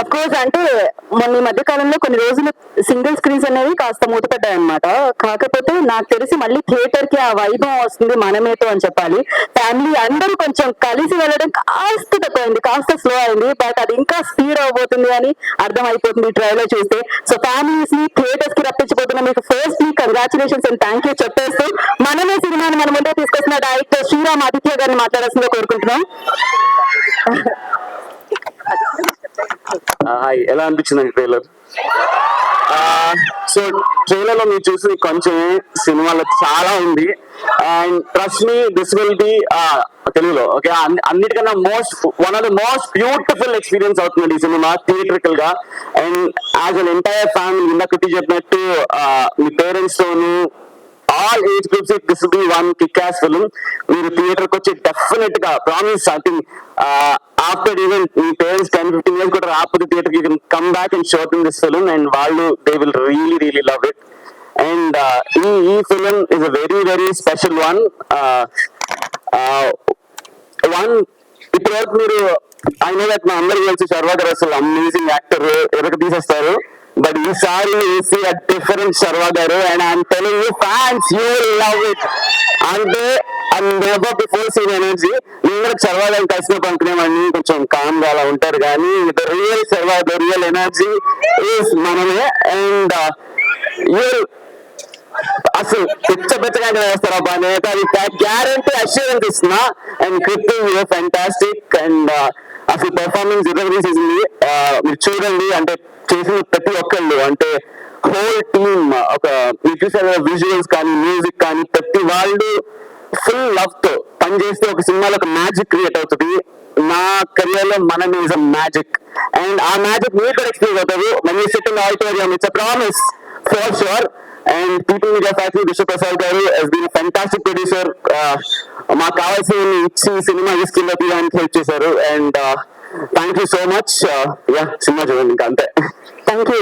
Of course అంటే మొన్న ఈ మధ్య కాలంలో కొన్ని రోజులు సింగిల్ స్క్రీన్స్ అనేవి కాస్త మూతపడ్డాయి అనమాట. కాకపోతే నాకు తెలిసి మళ్ళీ థియేటర్ కి ఆ వైభవం వస్తుంది మనమేతో అని చెప్పాలి. ఫ్యామిలీ అందరూ కొంచెం కలిసి వెళ్ళడం కాస్త తక్కువైంది, కాస్త స్లో అయింది. బట్ అది ఇంకా స్పీడ్ అవబోతుంది అని అర్థం అయిపోతుంది ట్రైలర్ చూస్తే. సో ఫ్యామిలీస్ ని థియేటర్స్ కి రప్పించబోతున్న మీకు firstly congratulations and thank you చెప్పేస్తూ మనమే సినిమాని మన ముందే తీసుకొస్తున్న డైరెక్టర్ శ్రీరామ్ ఆదిత్య గారిని మాట్లాడాల్సిందిగా కోరుకుంటున్నాం. ఎలా అనిపించింది ట్రైలర్? సో ట్రైలర్ లో మీరు చూసి కొంచెం సినిమాలో చాలా ఉంది. And trust me, this will be తెలుగులో ఓకే అన్నిటికన్నా one of the most beautiful experience అవుతుంది ఈ సినిమా థియేట్రికల్ గా. And as an entire family ఇందాక చెప్పినట్టు మీ పేరెంట్స్ తోను all age groups, this will be one kick-ass film. మీరు థియేటర్ కి వచ్చి డెఫినెట్ గా promise I think after even మీ పేరెంట్స్ 10-15 years కూడా రాకపోతే థియేటర్ కి come back and show them this film and వాళ్ళు they will really love it. And ఈ film is a very special one. ఇప్పటివరకు మీరు ఐ నో దట్ మా అందరికి తెలిసి శర్వా గారు అసలు అమేజింగ్ యాక్టర్, ఎరక తీసేస్తారు. But ఈసారి you see a different Sharva garu and I'm telling you fans, you will love it. అంటే I never before seen energy. నేను కూడా Sharva గారిని కలిసినప్పుడు అనుకునేవాడిని కొంచెం కామ్ గా అలా ఉంటారు, కానీ the real Sharva, the real energy is మనమే. అండ్ అసలు పెచ్చగా వేస్తారు అబ్బా నేత, అది గ్యారంటీ అష్యూరెన్స్ ఇస్తున్నా. అండ్ కృతి ఫ్యాంటాస్టిక్ అండ్ అసలు పెర్ఫార్మెన్స్ ఇరగదీసేసింది. మీరు చూడండి, అంటే చేసిన ప్రతి ఒక్కళ్ళు అంటే హోల్ టీమ్ ఒక మీరు చూసారు విజువల్స్ కానీ మ్యూజిక్ కానీ ప్రతి వాళ్ళు ఫుల్ లవ్ తో పనిచేస్తే ఒక సినిమాలో ఒక మ్యాజిక్ క్రియేట్ అవుతుంది. నా కెరియర్ లో మనం ఈజ్ అ మ్యాజిక్ అండ్ ఆ మ్యాజిక్ మీరు కూడా ఎక్స్పీరియన్స్ అవుతారు. మన SIT in auditorium, it's a promise for sure. And people media factory Vishwaprasad గారు హస్ బీన్ ఫ్యాంటాస్టిక్ ప్రొడ్యూసర్. మాకు కావాల్సిన ఇచ్చి సినిమా తీసుకెళ్ళి తీయడానికి హెల్ప్ చేశారు. And thank you so much. Cinema చూడండి ఇంకా అంతే. Thank you.